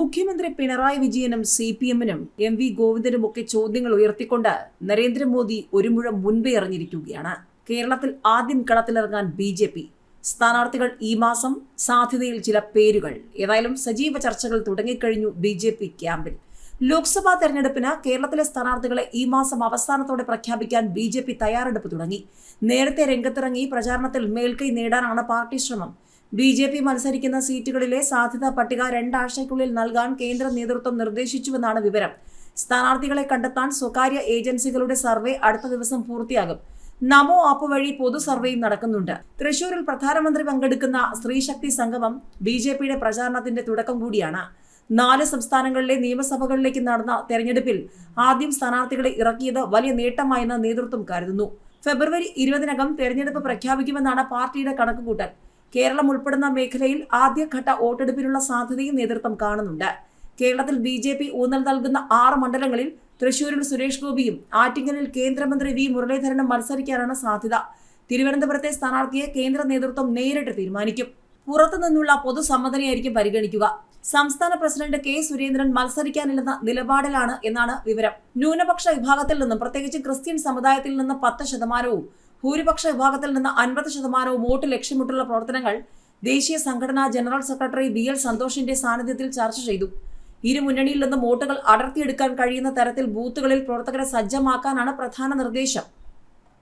മുഖ്യമന്ത്രി പിണറായി വിജയനും CPM-നും MV ഗോവിന്ദനും ഒക്കെ ചോദ്യങ്ങൾ ഉയർത്തിക്കൊണ്ട് നരേന്ദ്രമോദി ഒരു മുഴം മുൻപേ അറിഞ്ഞിരിക്കുകയാണ്. കേരളത്തിൽ ആദ്യം കളത്തിലിറങ്ങാൻ BJP സ്ഥാനാർത്ഥികൾ ഈ മാസം, സാധ്യതയിൽ ചില പേരുകൾ. ഏതായാലും സജീവ ചർച്ചകൾ തുടങ്ങിക്കഴിഞ്ഞു BJP ക്യാമ്പിൽ. ലോക്സഭാ തെരഞ്ഞെടുപ്പിന് കേരളത്തിലെ സ്ഥാനാർത്ഥികളെ ഈ മാസം അവസാനത്തോടെ പ്രഖ്യാപിക്കാൻ BJP തയ്യാറെടുപ്പ് തുടങ്ങി. നേരത്തെ രംഗത്തിറങ്ങി പ്രചാരണത്തിൽ മേൽക്കൈ നേടാനാണ് പാർട്ടി ശ്രമം. BJP മത്സരിക്കുന്ന സീറ്റുകളിലെ സാധ്യതാ പട്ടിക 2 ആഴ്ചയ്ക്കുള്ളിൽ നൽകാൻ കേന്ദ്ര നേതൃത്വം നിർദ്ദേശിച്ചുവെന്നാണ് വിവരം. സ്ഥാനാർത്ഥികളെ കണ്ടെത്താൻ സ്വകാര്യ ഏജൻസികളുടെ സർവേ അടുത്ത ദിവസം പൂർത്തിയാകും. നമോ ആപ്പ് വഴി പൊതു സർവേയും നടക്കുന്നുണ്ട്. തൃശൂരിൽ പ്രധാനമന്ത്രി പങ്കെടുക്കുന്ന സ്ത്രീശക്തി സംഗമം BJPയുടെ പ്രചാരണത്തിന്റെ തുടക്കം കൂടിയാണ്. 4 സംസ്ഥാനങ്ങളിലെ നിയമസഭകളിലേക്ക് നടന്ന തെരഞ്ഞെടുപ്പിൽ ആദ്യം സ്ഥാനാർത്ഥികളെ ഇറക്കിയത് വലിയ നേട്ടമായെന്ന് നേതൃത്വം കരുതുന്നു. ഫെബ്രുവരി 20-നകം തെരഞ്ഞെടുപ്പ് പ്രഖ്യാപിക്കുമെന്നാണ് പാർട്ടിയുടെ കണക്കുകൂട്ടൽ. കേരളം ഉൾപ്പെടുന്ന മേഖലയിൽ ആദ്യഘട്ട വോട്ടെടുപ്പിനുള്ള സാധ്യതയും നേതൃത്വം കാണുന്നുണ്ട്. കേരളത്തിൽ BJP ഊന്നൽ നൽകുന്ന 6 മണ്ഡലങ്ങളിൽ തൃശൂരിൽ സുരേഷ് ഗോപിയും ആറ്റിങ്ങലിൽ കേന്ദ്രമന്ത്രി V മുരളീധരനും മത്സരിക്കാനാണ് സാധ്യത. തിരുവനന്തപുരത്തെ സ്ഥാനാർത്ഥിയെ കേന്ദ്ര നേതൃത്വം നേരിട്ട് തീരുമാനിക്കും. പുറത്തുനിന്നുള്ള പൊതുസമ്മതനെയായിരിക്കും പരിഗണിക്കുക. സംസ്ഥാന പ്രസിഡന്റ് K സുരേന്ദ്രൻ മത്സരിക്കാനില്ലെന്ന നിലപാടിലാണ് എന്നാണ് വിവരം. ന്യൂനപക്ഷ വിഭാഗത്തിൽ നിന്നും, പ്രത്യേകിച്ച് ക്രിസ്ത്യൻ സമുദായത്തിൽ നിന്ന് 10%, ഭൂരിപക്ഷ വിഭാഗത്തിൽ നിന്ന് 50% വോട്ട് ലക്ഷ്യമിട്ടുള്ള പ്രവർത്തനങ്ങൾ ദേശീയ സംഘടനാ ജനറൽ സെക്രട്ടറി BL സന്തോഷിന്റെ സാന്നിധ്യത്തിൽ ചർച്ച ചെയ്തു. ഇരു മുന്നണിയിൽ നിന്നും വോട്ടുകൾ അടർത്തിയെടുക്കാൻ കഴിയുന്ന തരത്തിൽ ബൂത്തുകളിൽ പ്രവർത്തകരെ സജ്ജമാക്കാനാണ് പ്രധാന നിർദ്ദേശം.